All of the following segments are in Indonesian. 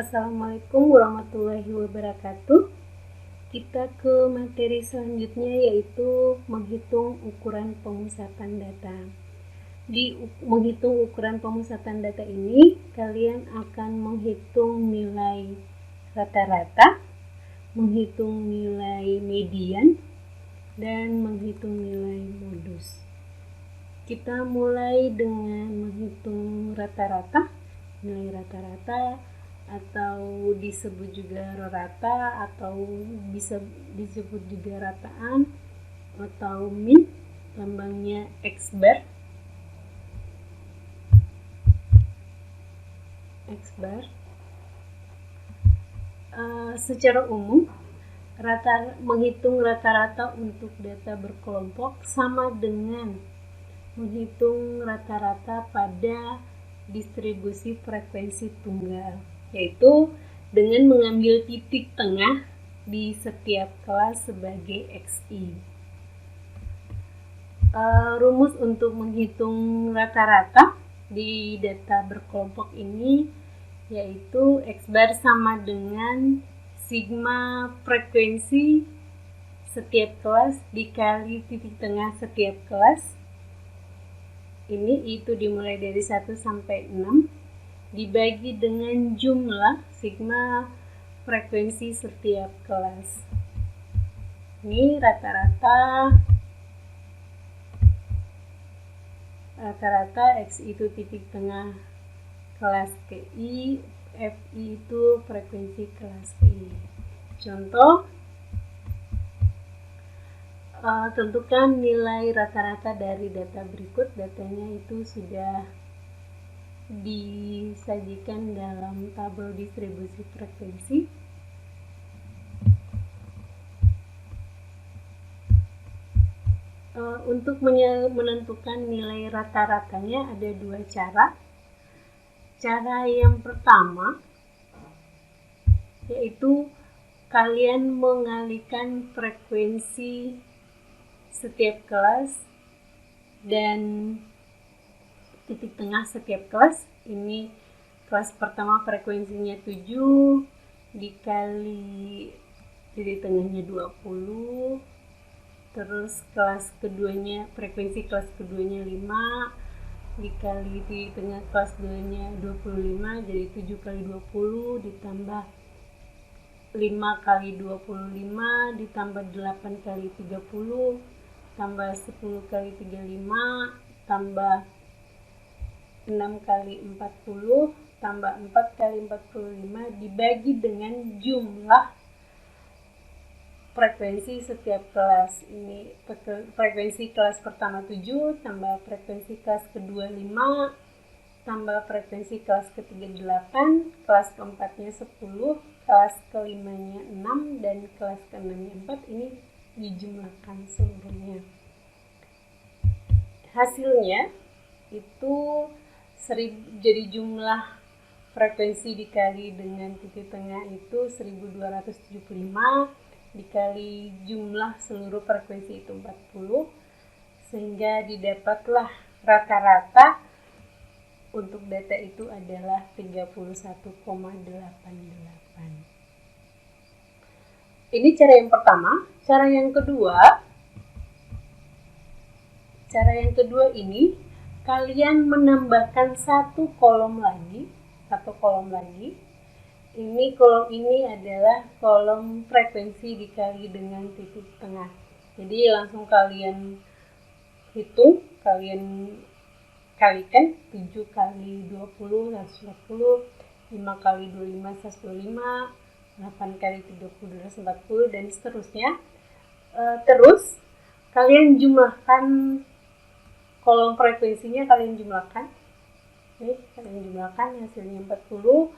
Assalamualaikum warahmatullahi wabarakatuh. Kita ke materi selanjutnya, yaitu menghitung ukuran pemusatan data. Di menghitung ukuran pemusatan data ini, kalian akan menghitung nilai rata-rata, menghitung nilai median, dan menghitung nilai modus. Kita mulai dengan menghitung rata-rata. Nilai rata-rata atau disebut juga rata atau bisa disebut juga rataan atau min, lambangnya X bar. Secara umum menghitung rata-rata untuk data berkelompok sama dengan menghitung rata-rata pada distribusi frekuensi tunggal, yaitu dengan mengambil titik tengah di setiap kelas sebagai XI. Rumus untuk menghitung rata-rata di data berkelompok ini yaitu X bar sama dengan sigma frekuensi setiap kelas dikali titik tengah setiap kelas. Ini itu dimulai dari 1 sampai 6 dibagi dengan jumlah sigma frekuensi setiap kelas. Ini rata-rata X itu titik tengah kelas KI, FI itu frekuensi kelas KI. Contoh, tentukan nilai rata-rata dari data berikut. Datanya itu sudah disajikan dalam tabel distribusi frekuensi. Untuk menentukan nilai rata-ratanya ada dua cara. Cara yang pertama yaitu kalian mengalihkan frekuensi setiap kelas dan titik tengah setiap kelas. Ini kelas pertama frekuensinya 7 dikali titik tengahnya 20, terus kelas keduanya frekuensi kelas keduanya 5 dikali titik tengah kelas keduanya 25, jadi 7 kali 20 ditambah 5 kali 25 ditambah 8 kali 30 tambah 10 kali 35 tambah 6 kali 40 tambah 4 kali 45 dibagi dengan jumlah frekuensi setiap kelas. Ini frekuensi kelas pertama 7 tambah frekuensi kelas kedua 5 tambah frekuensi kelas ketiga 8, kelas keempatnya 10, kelas kelimanya 6, dan kelas keenamnya 4. Ini dijumlahkan seluruhnya. Hasilnya itu jadi jumlah frekuensi dikali dengan titik tengah itu 1275 dikali jumlah seluruh frekuensi itu 40, sehingga didapatlah rata-rata untuk data itu adalah 31,88. Ini cara yang pertama. Cara yang kedua ini kalian menambahkan satu kolom lagi. Ini kolom ini adalah kolom frekuensi dikali dengan titik tengah. Jadi langsung kalian hitung, kalian kalikan 7 kali 20 120, 5 kali 25 125, 8 kali 30 240, dan seterusnya. Terus kalian jumlahkan kolom frekuensinya, kalian jumlahkan hasilnya 40.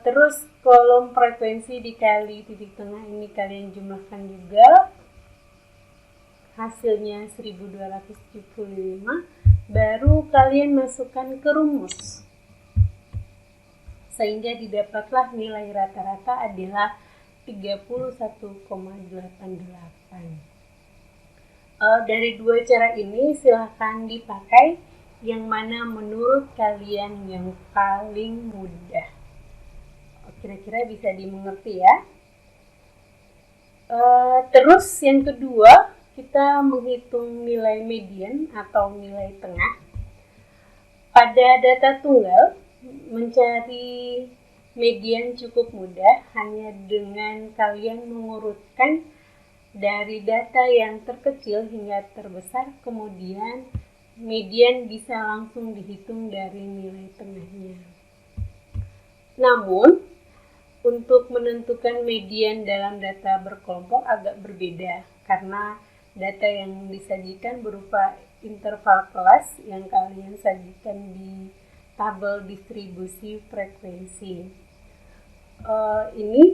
Terus kolom frekuensi dikali titik tengah ini kalian jumlahkan juga, hasilnya 1275. Baru kalian masukkan ke rumus, sehingga didapatlah nilai rata-rata adalah 31,88. Dari dua cara ini silahkan dipakai yang mana menurut kalian yang paling mudah. Kira-kira bisa dimengerti ya. Terus yang kedua, kita menghitung nilai median atau nilai tengah. Pada data tunggal, mencari median cukup mudah hanya dengan kalian mengurutkan dari data yang terkecil hingga terbesar, kemudian median bisa langsung dihitung dari nilai tengahnya. Namun, untuk menentukan median dalam data berkelompok agak berbeda karena data yang disajikan berupa interval kelas yang kalian sajikan di tabel distribusi frekuensi. Ini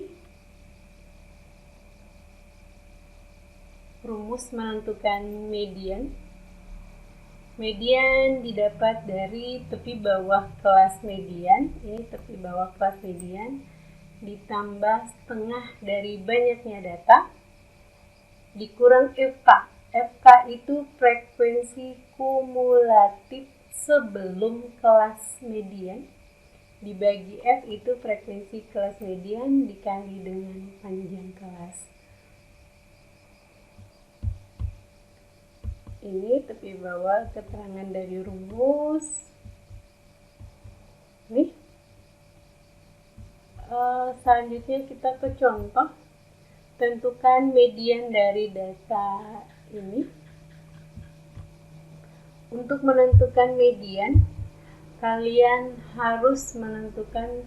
rumus menentukan median. Median didapat dari tepi bawah kelas median. Ini tepi bawah kelas median ditambah setengah dari banyaknya data dikurang FK. FK itu frekuensi kumulatif sebelum kelas median dibagi F itu frekuensi kelas median dikali dengan panjang kelas. Ini tepi bawah keterangan dari rumus. Nih. Selanjutnya kita ke contoh. Tentukan median dari data ini. Untuk menentukan median, kalian harus menentukan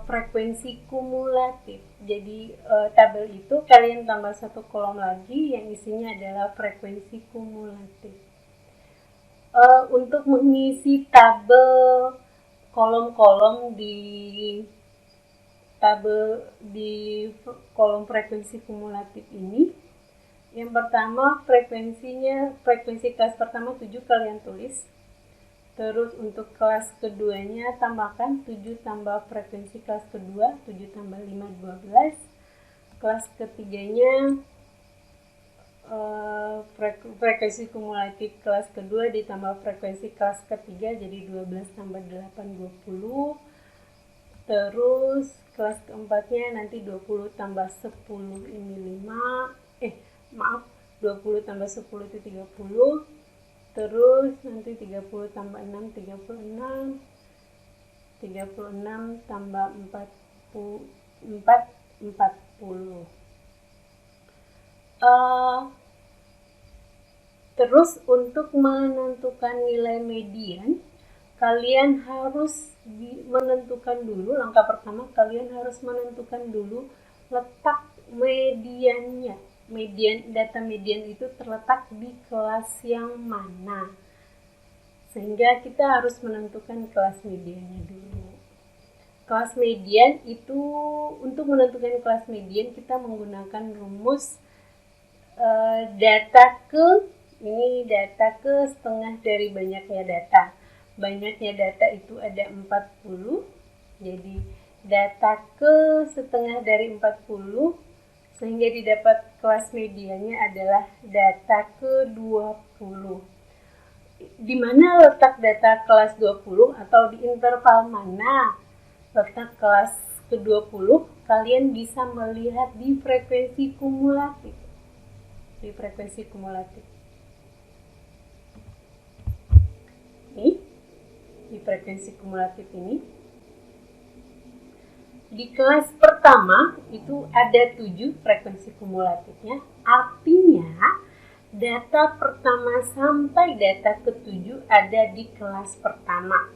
frekuensi kumulatif. Jadi tabel itu kalian tambah satu kolom lagi yang isinya adalah frekuensi kumulatif. Untuk mengisi tabel kolom-kolom di kolom frekuensi kumulatif ini, yang pertama frekuensi kelas pertama 7 kalian tulis. Terus untuk kelas keduanya tambahkan 7 tambah frekuensi kelas kedua, 7 tambah 5, 12. Kelas ketiganya frekuensi kumulatif kelas kedua ditambah frekuensi kelas ketiga, jadi 12 tambah 8, 20. Terus kelas keempatnya nanti 20 tambah 10 ini 20 tambah 10 itu 30. Terus nanti 30 tambah 6, 36. 36 tambah 40. Terus untuk menentukan nilai median, kalian harus menentukan dulu, langkah pertama kalian harus menentukan dulu letak mediannya. Data median itu terletak di kelas yang mana. Sehingga kita harus menentukan kelas mediannya dulu. Kelas median itu, untuk menentukan kelas median kita menggunakan rumus data ke setengah dari banyaknya data. Banyaknya data itu ada 40. Jadi data ke setengah dari 40 sehingga didapat kelas mediannya adalah data ke 20. Di mana letak data kelas 20 atau di interval mana letak kelas ke-20, kalian bisa melihat di frekuensi kumulatif. Di frekuensi kumulatif. Nih, di frekuensi kumulatif ini. Di kelas pertama itu ada 7 frekuensi kumulatifnya. Artinya data pertama sampai data ke-7 ada di kelas pertama.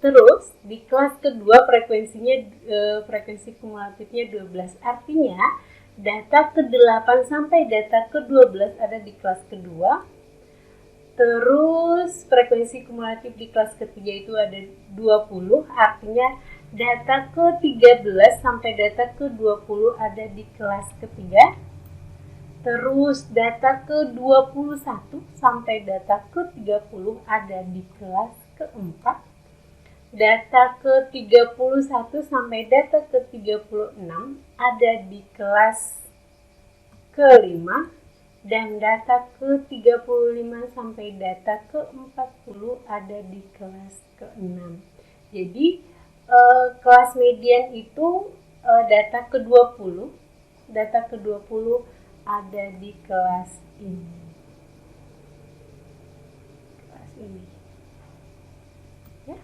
Terus di kelas kedua frekuensi kumulatifnya 12. Artinya data ke-8 sampai data ke-12 ada di kelas kedua. Terus frekuensi kumulatif di kelas ketiga itu ada 20. Artinya data ke-13 sampai data ke-20 ada di kelas ketiga. Terus data ke-21 sampai data ke-30 ada di kelas keempat. Data ke-31 sampai data ke-36 ada di kelas kelima. dan data ke-35 sampai data ke-40 ada di kelas ke-6. Jadi kelas median itu data ke-20 ada di kelas ini. Ya.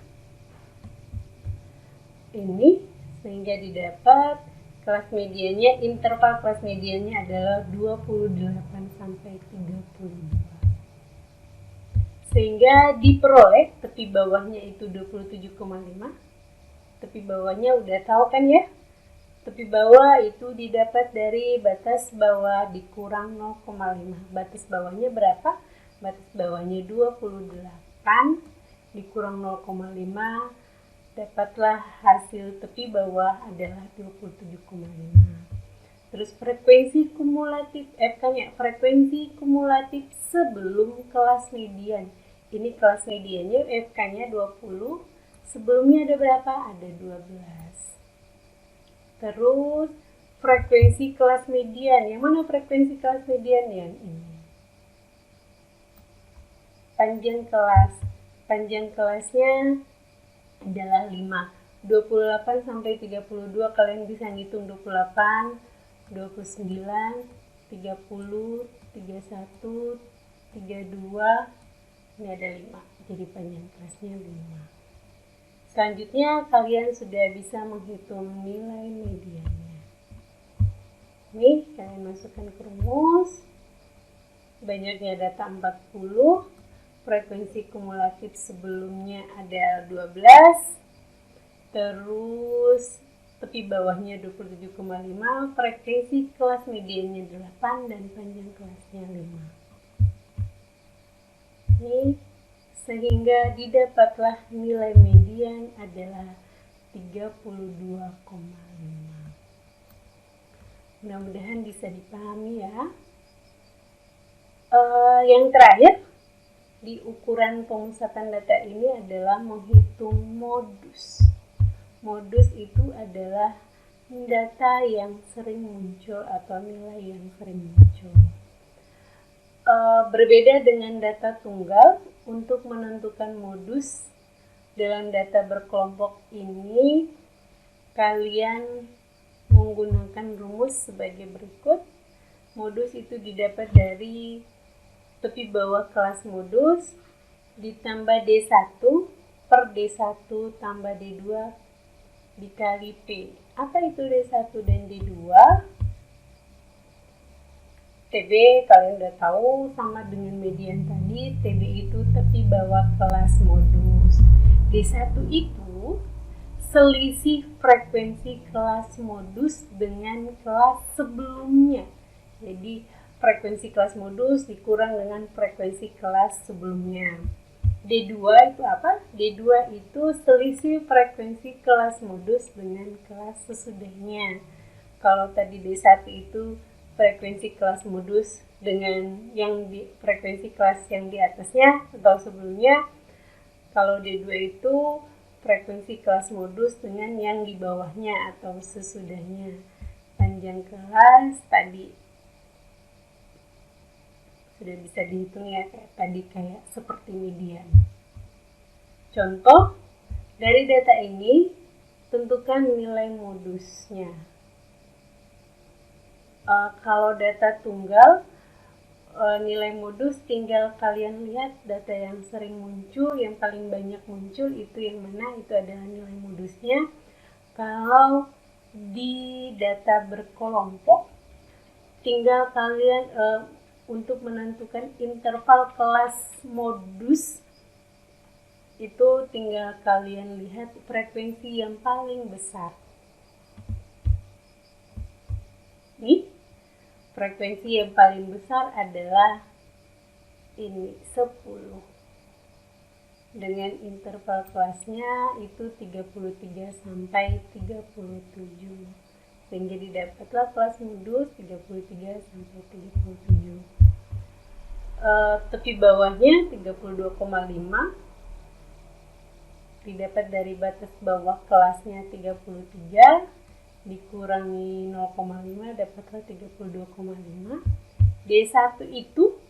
Ini sehingga didapat kelas mediannya, interval kelas mediannya adalah 28 sampai 32. Sehingga diperoleh tepi bawahnya itu 27,5. Tepi bawahnya udah tahu kan ya? Tepi bawah itu didapat dari batas bawah dikurang 0,5. Batas bawahnya berapa? Batas bawahnya 28 dikurang 0,5. Dapatlah hasil tepi bawah adalah 27,5. Terus frekuensi kumulatif frekuensi kumulatif sebelum kelas median. Ini kelas mediannya FK-nya 20. Sebelumnya ada berapa? Ada 12. Terus frekuensi kelas median. Yang mana frekuensi kelas median? Yang ini. Panjang kelasnya adalah 5. 28 sampai 32 kalian bisa ngitung 28, 29, 30, 31, 32. Ini ada 5. Jadi panjang kelasnya 5. Selanjutnya kalian sudah bisa menghitung nilai mediannya. Nih, kalian masukkan ke rumus. Banyaknya data 40. Frekuensi kumulatif sebelumnya ada 12. Terus tepi bawahnya 27,5. Frekuensi kelas mediannya 8 dan panjang kelasnya 5. Nih, sehingga didapatlah nilai median adalah 32,5. Mudah-mudahan bisa dipahami ya. Yang terakhir di ukuran pemusatan data ini adalah menghitung modus. Modus itu adalah data yang sering muncul atau nilai yang sering muncul. Berbeda dengan data tunggal, untuk menentukan modus dalam data berkelompok ini, kalian menggunakan rumus sebagai berikut. Modus itu didapat dari tepi bawah kelas modus ditambah D1 per D1 tambah D2 dikali P. Apa itu D1 dan D2? TB kalian udah tahu sama dengan median tadi. TB itu tepi bawah kelas modus. D1 itu selisih frekuensi kelas modus dengan kelas sebelumnya. Jadi frekuensi kelas modus dikurang dengan frekuensi kelas sebelumnya. D2 itu apa? D2 itu selisih frekuensi kelas modus dengan kelas sesudahnya. Kalau tadi D1 itu frekuensi kelas modus dengan yang di frekuensi kelas yang di atasnya atau sebelumnya. Kalau D2 itu frekuensi kelas modus dengan yang di bawahnya atau sesudahnya. Panjang kelas tadi sudah bisa dihitung ya, kayak seperti median. Contoh, dari data ini tentukan nilai modusnya. Kalau data tunggal, nilai modus tinggal kalian lihat data yang sering muncul, yang paling banyak muncul itu yang mana, itu adalah nilai modusnya. Kalau di data berkelompok, tinggal kalian untuk menentukan interval kelas modus itu tinggal kalian lihat frekuensi yang paling besar. Nih, frekuensi yang paling besar adalah ini 10. Dengan interval kelasnya itu 33 sampai 37. Sehingga didapatlah kelas modus 33 sampai 37. Tepi bawahnya 32,5 didapat dari batas bawah kelasnya 33 dikurangi 0,5 dapatlah 32,5. D1 itu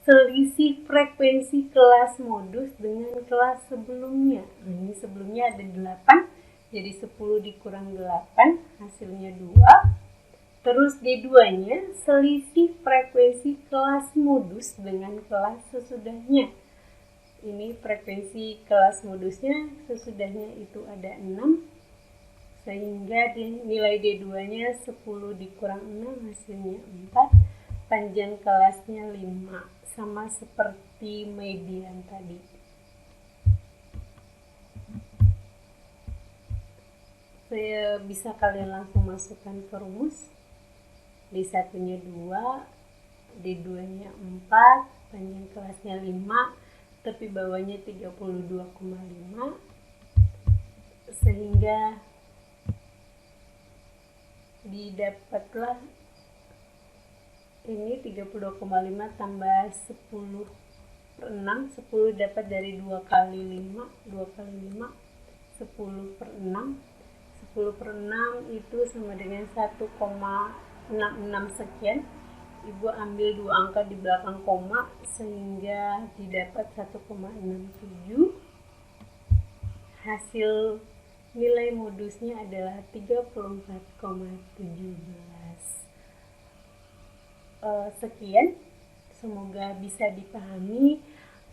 selisih frekuensi kelas modus dengan kelas sebelumnya. Ini sebelumnya ada 8, jadi 10 dikurang 8, hasilnya 2. Terus D2-nya selisih frekuensi kelas modus dengan kelas sesudahnya. Ini frekuensi kelas modusnya, sesudahnya itu ada 6, sehingga nilai D2-nya 10 dikurang 6, hasilnya 4. Panjang kelasnya 5, sama seperti median tadi. Saya bisa kalian langsung masukkan ke rumus. D1-nya 2, D2-nya 4, panjang kelasnya 5, tapi bawahnya 32,5, sehingga didapatlah ini 32,5 tambah 10 per 6, 10 dapat dari 2 kali 5, 2 kali 5, 10 per 6, 10 per 6 itu sama dengan 1,66 sekian. Ibu ambil 2 angka di belakang koma, sehingga didapat 1,67. Hasil nilai modusnya adalah 34,17. Sekian, semoga bisa dipahami.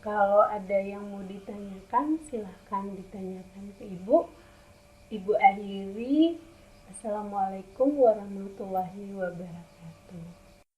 Kalau ada yang mau ditanyakan, silahkan ditanyakan ke Ibu. Ibu akhiri. Assalamualaikum warahmatullahi wabarakatuh.